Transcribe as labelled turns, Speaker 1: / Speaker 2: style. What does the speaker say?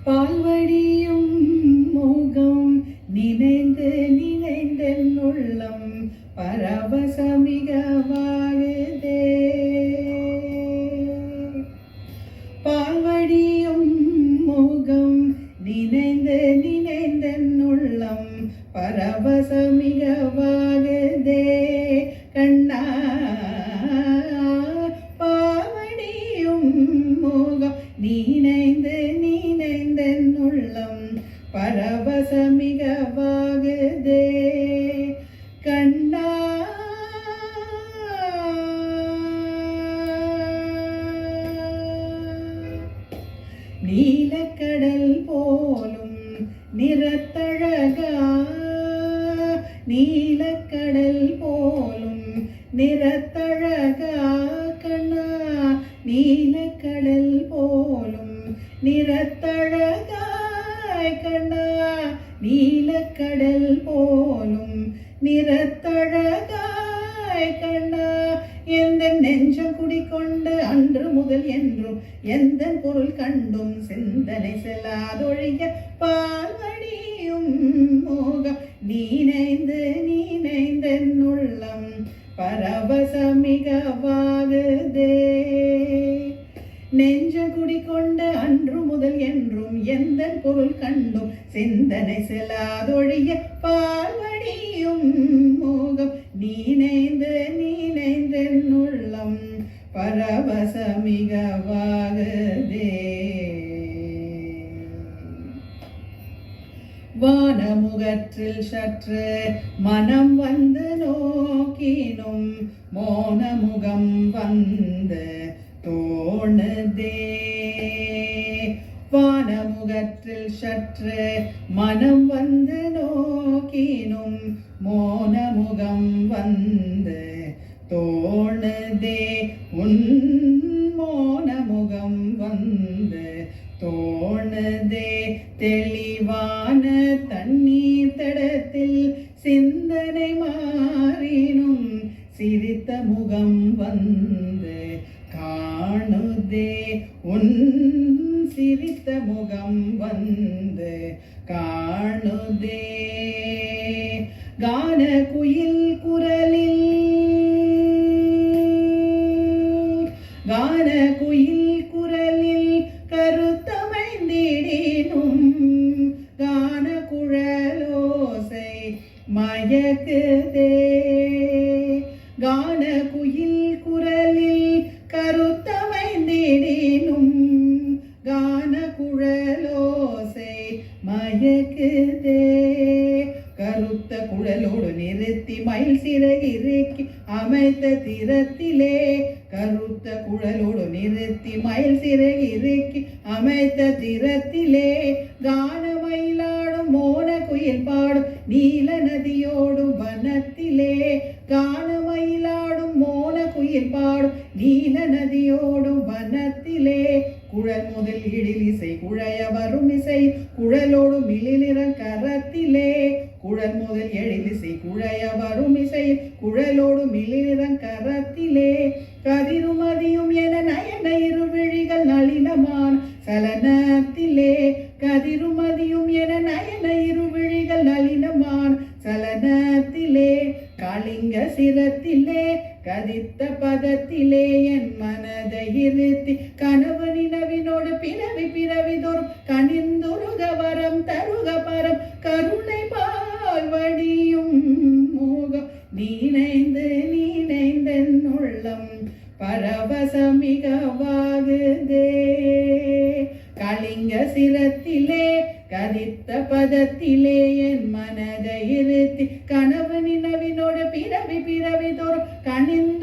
Speaker 1: பால்வடியும் முகம் நினைந்து நினைந்தென் உள்ளம் பரவசமிகவாகுதே. பால்வடியும் முகம் நினைந்து நினைந்தென் உள்ளம் பரவசமிகவாகுதே. கண்ணா பால்வடியும் முகம் நினைந்து நினைந்தென் உள்ளம் பரவசமிகவாகுதே. கண்ணா நீலக்கடல் போலும் நிறத்தழகா, நீலக்கடல் போலும் நிறத்தழகா. கண்ணா நீலக்கடல் போலும் நிறத்தழகாய். கண்ணா நீலக்கடல் போலும் நிறத்தழகாய். கண்ணா எந்த நெஞ்சம் குடிக்கொண்டு அன்று முதல் என்றும் எந்த பொருள் கண்டும் சிந்தனை செல்லாதொழிய பால்வடியும் மோகம் நீனைந்து நீனைந்தென் உள்ளம் பரவசமிகவாகுதே. நெஞ்ச குடிக்கொண்டு அன்று முதல் என்றும் எந்த பொருள் கண்டும் சிந்தனை செல்லாதொழிய பால்வடியும் மோகம் நீனைந்து நீனைந்தென் உள்ளம் பரவசமிகவாகுதே. வானமுகற்றில் சற்று மனம் வந்து நோக்கினும் மோனமுகம் வந்து தோணுதே. வானமுகற்றில் சற்று மனம் வந்து நோக்கினும் மோனமுகம் வந்து தோணுதே. உன் மோனமுகம் வந்து தோணுதே. தெளிவான தண்ணீர் தடத்தில் சிந்தனை மாறினும் சிரித்த முகம் வந்து காணுதே. உன் சிரித்த முகம் வந்து காணுதே. கான குயில் குரலில் கான குயில் குரலில் கருத்தமைந்திடினும் கான குழலோசை மயக்குதே. கான குயில் குரலில் கருத்தமைந்திடினும் கான குழலோசை மயக்குதே. கருத்த குழலோடு நிறுத்தி மயில் சிறகிறுக்கி அமைத்த திறத்திலே, கருத்த குழலோடு நிறுத்தி மயில் சிறகிறுக்கி அமைத்த திறத்திலே, கான மயிலாடும் மோன குயில் பாடும் நீல நதியோடும் வனத்திலே, கான மயிலாடும் மோன குயில் பாடும் நீல நதியோடும் வனத்திலே, குழல் முதல் இழிலிசை குழைய வரும் இசை குழலோடு மிளிநிறம் கரத்திலே, குழல் முதல் எழிலிசை குழைய வரும் இசை குழலோடு மிளிநிறம் கரத்திலே, கதிருமதியும் என நயன இருவிழிகள் நளினமான சலனத்திலே, கதிருமதியும் என நயன இருவிழிகள் நளினமான சலனத்திலே, கலிங்க சிரத்திலே கதித்த பதத்திலே என் மனதை இருத்தி கனவு நினவினோடு பிறவி பிறவி தோறும் கனிந்துருக வரம் தருக பரம் கருணை பால்வடியும் மோகம் நீனைந்து நீனைந்தென் உள்ளம் பரவசமிகவாகுதே. கலிங்க சிரத்திலே கதித்த பதத்திலே என் மனதை இருத்தி கனவு நினவினோடு பிறவி பிறவி தோறும் கனிந்து